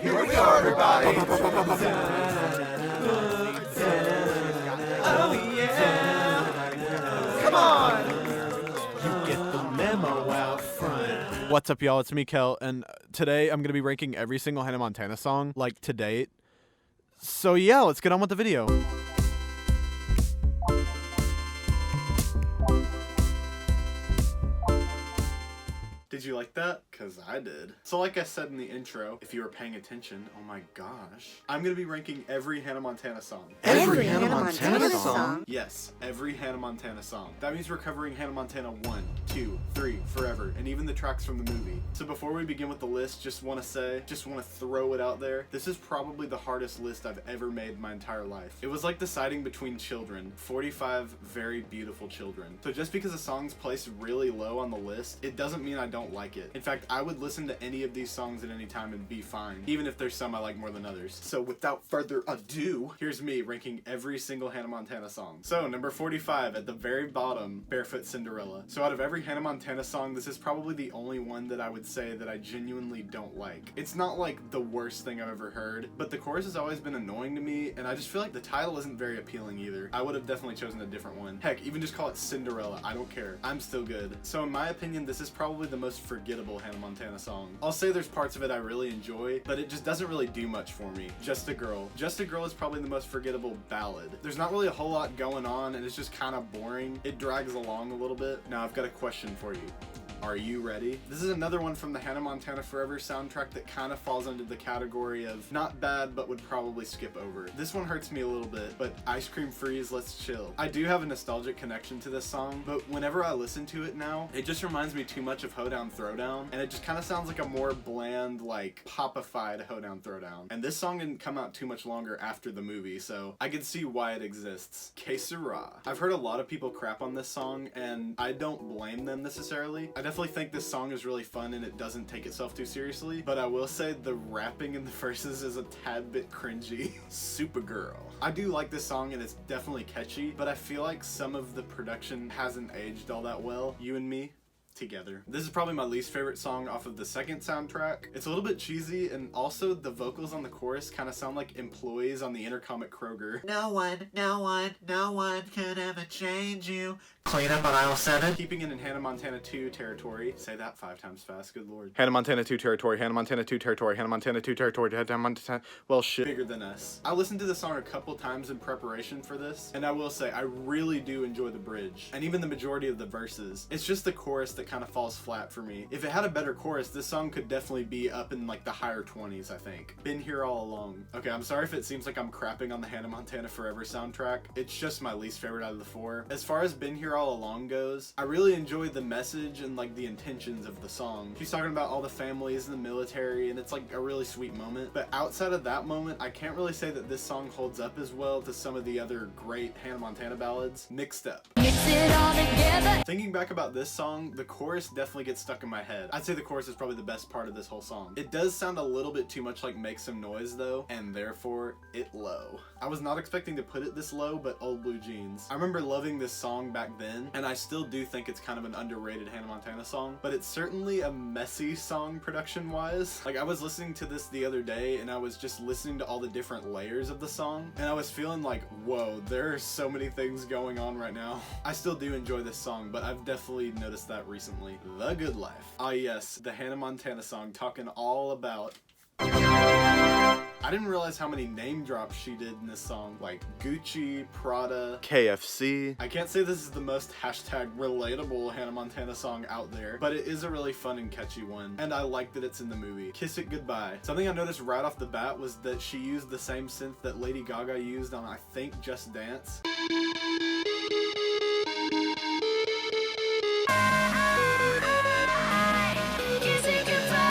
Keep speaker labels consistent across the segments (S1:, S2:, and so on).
S1: Here we go, everybody. Oh yeah. Come on. You get the memo out front.
S2: What's up, y'all? It's me, Kel, and today I'm gonna be ranking every single Hannah Montana song, like, to date. So yeah, let's get on with the video. Did you like that? Cause I did. So like I said in the intro, if you were paying attention, oh my gosh, I'm gonna be ranking every Hannah Montana song.
S1: Every Hannah Montana song?
S2: Yes, every Hannah Montana song. That means we're covering Hannah Montana 1, 2, 3, Forever, and even the tracks from the movie. So before we begin with the list, just want to throw it out there. This is probably the hardest list I've ever made in my entire life. It was like deciding between children, 45 very beautiful children. So just because a song's placed really low on the list, it doesn't mean I don't like it. In fact, I would listen to any of these songs at any time and be fine, even if there's some I like more than others. So without further ado, here's me ranking every single Hannah Montana song. So number 45 at the very bottom, Barefoot Cinderella. So out of every Hannah Montana song, this is probably the only one that I would say that I genuinely don't like. It's not like the worst thing I've ever heard, but the chorus has always been annoying to me, and I just feel like the title isn't very appealing either. I would have definitely chosen a different one. Heck, even just call it Cinderella. I don't care. I'm still good. So in my opinion, this is probably the most forgettable Hannah Montana song. I'll say there's parts of it I really enjoy, but it just doesn't really do much for me. Just a Girl. Just a Girl is probably the most forgettable ballad. There's not really a whole lot going on, and it's just kind of boring. It drags along a little bit. Now I've got a question for you. Are you ready? This is another one from the Hannah Montana Forever soundtrack that kind of falls under the category of not bad, but would probably skip over. This one hurts me a little bit, but Ice Cream Freeze, Let's Chill. I do have a nostalgic connection to this song, but whenever I listen to it now, it just reminds me too much of Hoedown Throwdown, and it just kind of sounds like a more bland, like, popified Hoedown Throwdown. And this song didn't come out too much longer after the movie, so I can see why it exists. Sera. I've heard a lot of people crap on this song, and I don't blame them necessarily. I definitely think this song is really fun and it doesn't take itself too seriously, but I will say the rapping in the verses is a tad bit cringy. Supergirl. I do like this song and it's definitely catchy, but I feel like some of the production hasn't aged all that well. You and Me Together. This is probably my least favorite song off of the second soundtrack. It's a little bit cheesy, and also the vocals on the chorus kind of sound like employees on the intercom at Kroger.
S1: No one could ever change you. Clean up on aisle 7.
S2: Keeping it in Hannah Montana 2 territory. Say that 5 times fast, good lord. Hannah Montana 2 territory, Hannah Montana 2 territory, Hannah Montana 2 territory, Hannah Montana... Well, shit. Bigger Than Us. I listened to the song a couple times in preparation for this, and I will say, I really do enjoy the bridge, and even the majority of the verses. It's just the chorus that kind of falls flat for me. If it had a better chorus, this song could definitely be up in, like, the higher 20s, I think. Been Here All Along. Okay, I'm sorry if it seems like I'm crapping on the Hannah Montana Forever soundtrack. It's just my least favorite out of the 4. As far as Been Here All Along goes, I really enjoy the message and like the intentions of the song. She's talking about all the families in the military, and it's like a really sweet moment. But outside of that moment, I can't really say that this song holds up as well to some of the other great Hannah Montana ballads. Mixed Up.
S3: Mix it all together.
S2: Thinking back about this song, the chorus definitely gets stuck in my head. I'd say the chorus is probably the best part of this whole song. It does sound a little bit too much like Make Some Noise though, and therefore it low. I was not expecting to put it this low, but Old Blue Jeans. I remember loving this song back then, and I still do think it's kind of an underrated Hannah Montana song, but it's certainly a messy song production wise. Like, I was listening to this the other day and I was just listening to all the different layers of the song, and I was feeling like, whoa, there are so many things going on right now. I still do enjoy this song, but I've definitely noticed that recently. The Good Life. Ah yes, the Hannah Montana song talking all about... I didn't realize how many name drops she did in this song, like Gucci, Prada, KFC. I can't say this is the most hashtag relatable Hannah Montana song out there, but it is a really fun and catchy one, and I like that it's in the movie. Kiss It Goodbye. Something I noticed right off the bat was that she used the same synth that Lady Gaga used on, I think, Just Dance.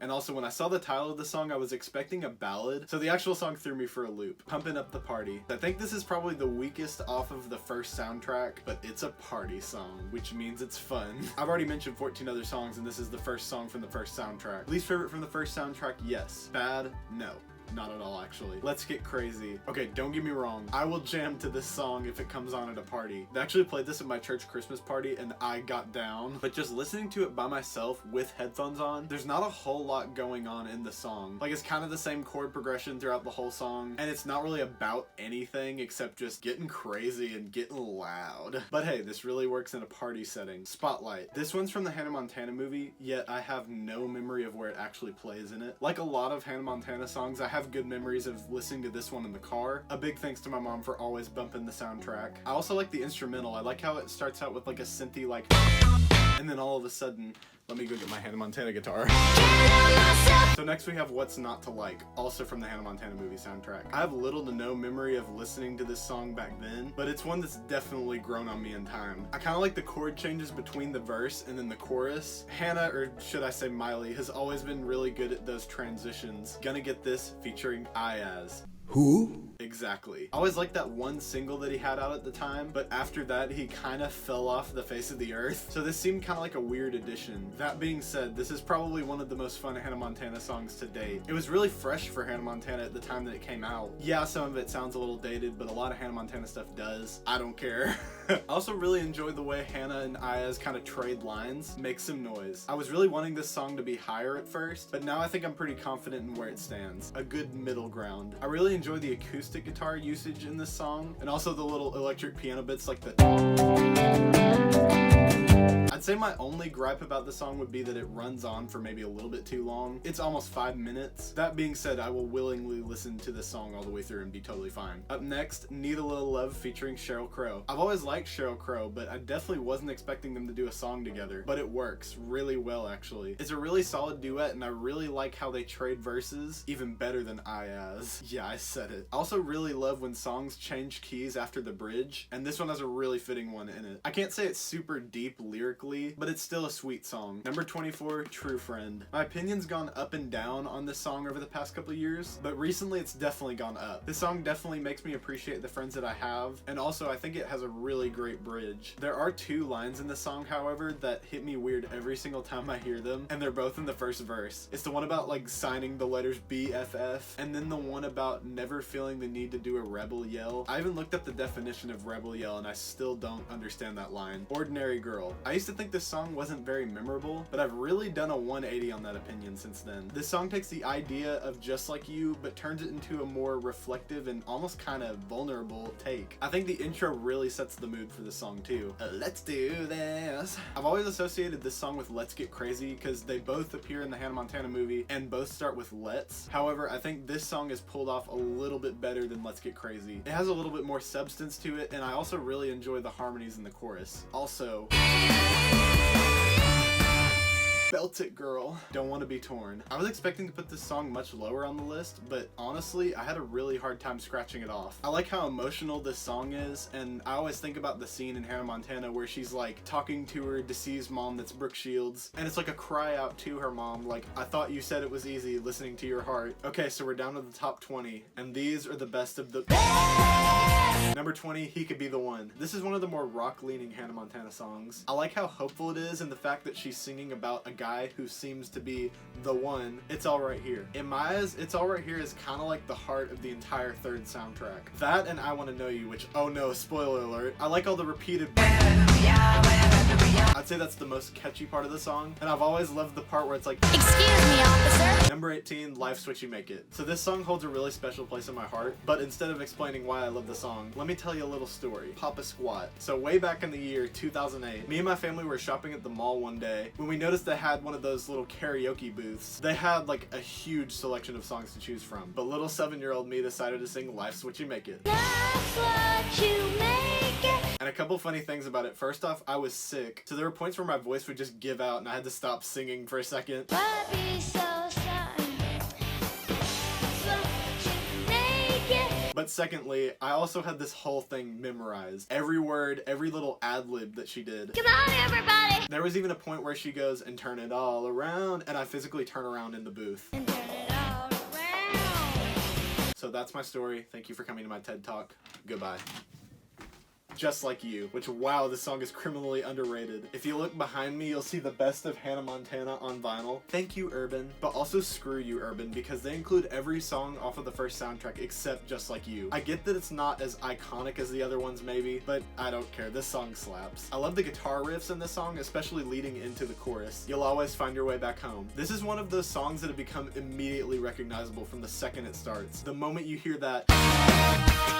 S2: And also, when I saw the title of the song, I was expecting a ballad, so the actual song threw me for a loop. Pumpin' Up the Party. I think this is probably the weakest off of the first soundtrack, but it's a party song, which means it's fun. I've already mentioned 14 other songs, and this is the first song from the first soundtrack. Least favorite from the first soundtrack? Yes. Bad? No. not at all actually. Let's Get Crazy. Okay, don't get me wrong. I will jam to this song if it comes on at a party. They actually played this at my church Christmas party and I got down. But just listening to it by myself with headphones on, there's not a whole lot going on in the song. Like, it's kind of the same chord progression throughout the whole song, and it's not really about anything except just getting crazy and getting loud. But hey, this really works in a party setting. Spotlight. This one's from the Hannah Montana movie, yet I have no memory of where it actually plays in it. Like a lot of Hannah Montana songs, I have good memories of listening to this one in the car. A big thanks to my mom for always bumping the soundtrack. I also like the instrumental. I like how it starts out with like a synthy like, and then all of a sudden, let me go get my Hannah Montana guitar. So next we have What's Not to Like, also from the Hannah Montana movie soundtrack. I have little to no memory of listening to this song back then, but it's one that's definitely grown on me in time. I kind of like the chord changes between the verse and then the chorus. Hannah, or should I say Miley, has always been really good at those transitions. Gonna Get This featuring Iyaz.
S1: Who?
S2: Exactly. I always liked that one single that he had out at the time, but after that he kind of fell off the face of the earth. So this seemed kind of like a weird addition. That being said, this is probably one of the most fun Hannah Montana songs to date. It was really fresh for Hannah Montana at the time that it came out. Yeah, some of it sounds a little dated, but a lot of Hannah Montana stuff does. I don't care. I also really enjoy the way Hannah and Iyaz kind of trade lines. Make some noise. I was really wanting this song to be higher at first, but now I think I'm pretty confident in where it stands. A good middle ground. I really enjoy the acoustic guitar usage in this song, and also the little electric piano bits like the... I'd say my only gripe about the song would be that it runs on for maybe a little bit too long. It's almost 5 minutes. That being said, I will willingly listen to this song all the way through and be totally fine. Up next, Need a Little Love featuring Sheryl Crow. I've always liked Sheryl Crow, but I definitely wasn't expecting them to do a song together, but it works really well actually. It's a really solid duet, and I really like how they trade verses, even better than Iyaz. Yeah, I said it. I also really love when songs change keys after the bridge, and this one has a really fitting one in it. I can't say it's super deep lyrically, but it's still a sweet song. Number 24, True Friend. My opinion's gone up and down on this song over the past couple of years, but recently it's definitely gone up. This song definitely makes me appreciate the friends that I have, and also I think it has a really great bridge. There are 2 lines in the song, however, that hit me weird every single time I hear them, and they're both in the first verse. It's the one about like signing the letters BFF, and then the one about never feeling the need to do a rebel yell. I even looked up the definition of rebel yell, and I still don't understand that line. Ordinary Girl. I used to think this song wasn't very memorable, but I've really done a 180 on that opinion since then. This song takes the idea of Just Like You, but turns it into a more reflective and almost kind of vulnerable take. I think the intro really sets the mood for the song too. Let's do this. I've always associated this song with Let's Get Crazy because they both appear in the Hannah Montana movie and both start with let's. However, I think this song is pulled off a little bit better than Let's Get Crazy. It has a little bit more substance to it, and I also really enjoy the harmonies in the chorus. Also, Belt It Girl, Don't Want to Be Torn. I was expecting to put this song much lower on the list, but honestly, I had a really hard time scratching it off. I like how emotional this song is, and I always think about the scene in Hannah Montana where she's like talking to her deceased mom that's Brooke Shields, and it's like a cry out to her mom, like, I thought you said it was easy listening to your heart. Okay, so we're down to the top 20, and these are the best of the... Number 20, He Could Be the One. This is one of the more rock-leaning Hannah Montana songs. I like how hopeful it is, and the fact that she's singing about a guy who seems to be the one. It's All Right Here. In my eyes, It's All Right Here is kind of like the heart of the entire third soundtrack. That and I Want to Know You, which, oh no, spoiler alert. I like all the repeated... I'd say that's the most catchy part of the song, and I've always loved the part where it's like,
S3: Excuse me, officer.
S2: Number 18, Life's What You Make It. So this song holds a really special place in my heart, but instead of explaining why I love the song, let me tell you a little story. Papa Squat. So way back in the year 2008, me and my family were shopping at the mall one day when we noticed they had one of those little karaoke booths. They had like a huge selection of songs to choose from, but little 7-year-old me decided to sing Life's What You Make It.
S3: That's what you make it.
S2: And a couple funny things about it. First off, I was sick, so there were points where my voice would just give out and I had to stop singing for a second.
S3: Why be so shy? That's what you make it.
S2: But secondly, I also had this whole thing memorized. Every word, every little ad-lib that she did.
S3: Come on, everybody.
S2: There was even a point where she goes, and turn it all around, and I physically turn around in the booth.
S3: And turn it all around.
S2: So that's my story. Thank you for coming to my TED Talk. Goodbye. Just Like You, which, wow, this song is criminally underrated. If you look behind me, you'll see the best of Hannah Montana on vinyl. Thank you, Urban. But also screw you, Urban, because they include every song off of the first soundtrack except Just Like You. I get that it's not as iconic as the other ones maybe, but I don't care. This song slaps. I love the guitar riffs in this song, especially leading into the chorus. You'll always find your way back home. This is one of those songs that have become immediately recognizable from the second it starts. The moment you hear that,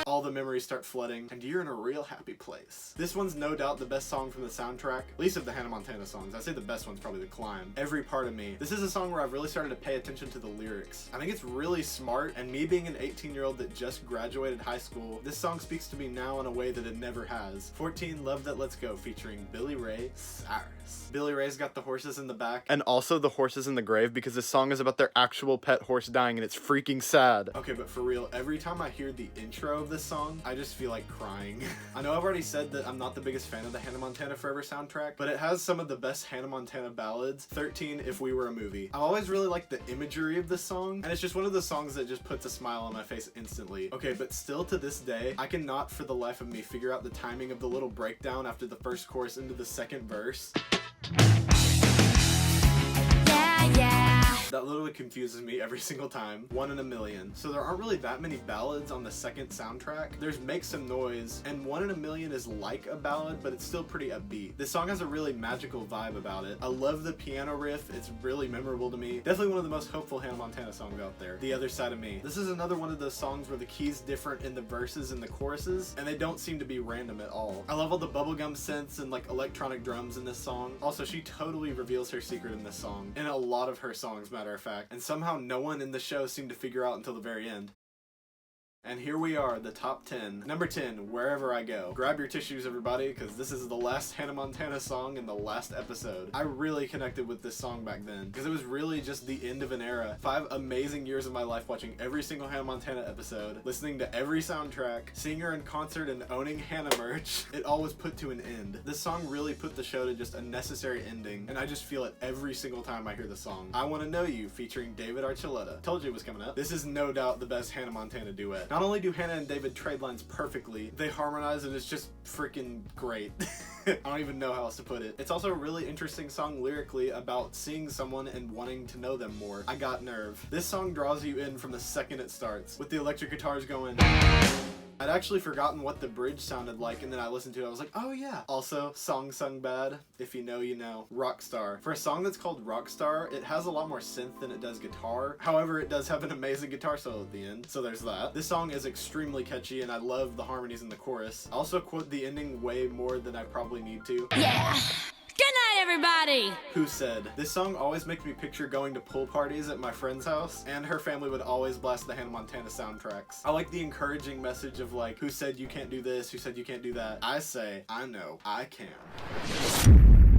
S2: all the memories start flooding, and you're in a real happy place. This one's no doubt the best song from the soundtrack, at least of the Hannah Montana songs. I'd say the best one's probably The Climb. Every Part of Me. This is a song where I've really started to pay attention to the lyrics. I think it's really smart, and me being an 18-year-old that just graduated high school, this song speaks to me now in a way that it never has. 14, Love That Let's Go, featuring Billy Ray Cyrus. Billy Ray's got the horses in the back, and also the horses in the grave, because this song is about their actual pet horse dying, and it's freaking sad. Okay, but for real, every time I hear the intro of this song, I just feel like crying. I know I've already said that I'm not the biggest fan of the Hannah Montana Forever soundtrack, but it has some of the best Hannah Montana ballads. 13, If We Were a Movie. I've always really liked the imagery of this song, and it's just one of the songs that just puts a smile on my face instantly. Okay, but still to this day, I cannot for the life of me figure out the timing of the little breakdown after the first chorus into the second verse. That literally confuses me every single time. 1 in a Million. So there aren't really that many ballads on the second soundtrack. There's Make Some Noise, and 1 in a Million is like a ballad, but it's still pretty upbeat. This song has a really magical vibe about it. I love the piano riff. It's really memorable to me. Definitely one of the most hopeful Hannah Montana songs out there. The Other Side of Me. This is another one of those songs where the key's different in the verses and the choruses, and they don't seem to be random at all. I love all the bubblegum synths and like electronic drums in this song. Also, she totally reveals her secret in this song. In a lot of her songs, matter of fact, and somehow no one in the show seemed to figure out until the very end. And here we are, the top 10. Number 10, Wherever I Go. Grab your tissues, everybody, because this is the last Hannah Montana song in the last episode. I really connected with this song back then, because it was really just the end of an era. 5 amazing years of my life watching every single Hannah Montana episode, listening to every soundtrack, seeing her in concert, and owning Hannah merch. It all was put to an end. This song really put the show to just a necessary ending, and I just feel it every single time I hear the song. I Want to Know You, featuring David Archuleta. Told you it was coming up. This is no doubt the best Hannah Montana duet. Not only do Hannah and David trade lines perfectly, they harmonize and it's just freaking great. I don't even know how else to put it. It's also a really interesting song lyrically about seeing someone and wanting to know them more. I Got Nerve. This song draws you in from the second it starts, with the electric guitars going. I'd actually forgotten what the bridge sounded like, and then I listened to it, I was like, oh yeah. Also, Song Sung Bad, if you know, you know. Rockstar. For a song that's called Rockstar, it has a lot more synth than it does guitar. However, it does have an amazing guitar solo at the end, so there's that. This song is extremely catchy, and I love the harmonies in the chorus. I also quote the ending way more than I probably need to.
S3: Yeah. Good night, everybody.
S2: Who Said. This song always makes me picture going to pool parties at my friend's house, and her family would always blast the Hannah Montana soundtracks. I like the encouraging message of like, who said you can't do this, who said you can't do that. I say, I know, I can.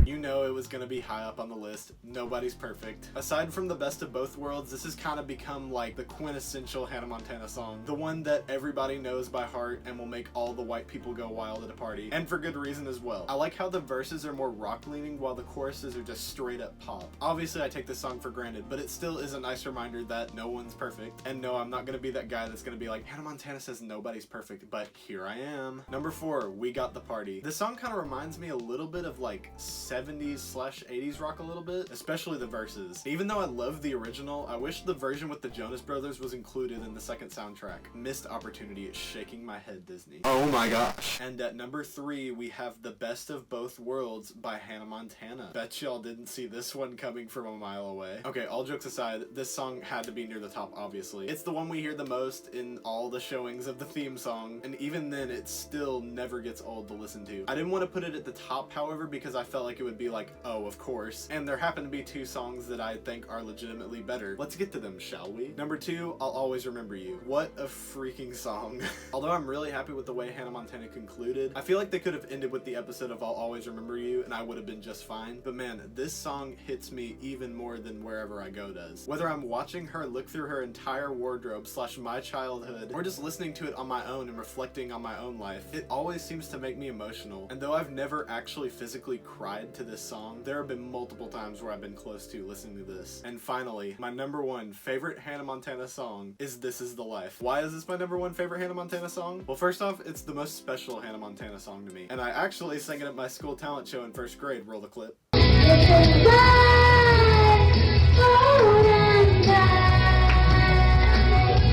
S2: You know it was gonna be high up on the list. Nobody's perfect. Aside from the Best of Both Worlds, this has kind of become like the quintessential Hannah Montana song. The one that everybody knows by heart and will make all the white people go wild at a party. And for good reason as well. I like how the verses are more rock leaning while the choruses are just straight up pop. Obviously I take this song for granted, but it still is a nice reminder that no one's perfect. And no, I'm not gonna be that guy that's gonna be like, Hannah Montana says nobody's perfect, but here I am. Number 4, We Got the Party. This song kind of reminds me a little bit of like 70s/80s rock a little bit, especially the verses. Even though I love the original, I wish the version with the Jonas Brothers was included in the second soundtrack. Missed opportunity. It's shaking my head, Disney. Oh my gosh. And at number 3, we have The Best of Both Worlds by Hannah Montana. Bet y'all didn't see this one coming from a mile away. Okay, all jokes aside, this song had to be near the top, obviously. It's the one we hear the most in all the showings of the theme song, and even then, it still never gets old to listen to. I didn't want to put it at the top, however, because I felt like it would be like, oh, of course. And there happen to be 2 songs that I think are legitimately better. Let's get to them, shall we? Number 2, I'll Always Remember You. What a freaking song. Although I'm really happy with the way Hannah Montana concluded, I feel like they could have ended with the episode of I'll Always Remember You and I would have been just fine. But man, this song hits me even more than Wherever I Go does. Whether I'm watching her look through her entire wardrobe / my childhood, or just listening to it on my own and reflecting on my own life, it always seems to make me emotional. And though I've never actually physically cried added to this song. There have been multiple times where I've been close to listening to this. And finally, my number one favorite Hannah Montana song is This Is the Life. Why is this my number one favorite Hannah Montana song? Well, first off, it's the most special Hannah Montana song to me. And I actually sang it at my school talent show in first grade. Roll the clip.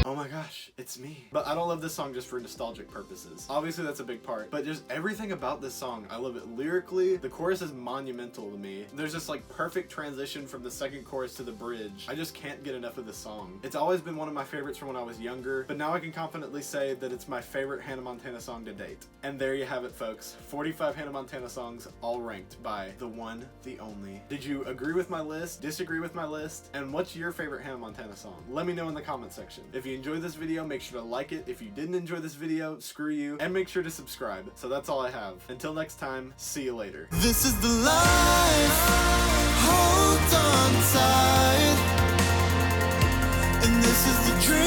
S2: Oh my gosh, it's me. But I don't love this song just for nostalgic purposes. Obviously that's a big part, but just everything about this song, I love it lyrically. The chorus is monumental to me. There's this like perfect transition from the second chorus to the bridge. I just can't get enough of this song. It's always been one of my favorites from when I was younger, but now I can confidently say that it's my favorite Hannah Montana song to date. And there you have it, folks. 45 Hannah Montana songs, all ranked by the one, the only. Did you agree with my list? Disagree with my list? And what's your favorite Hannah Montana song? Let me know in the comment section. If you enjoyed this video, make sure to like it. If you didn't enjoy this video, screw you. And make sure to subscribe. So that's all I have. Until next time, see you later.
S1: This is the life. Hold on tight. And this is the dream.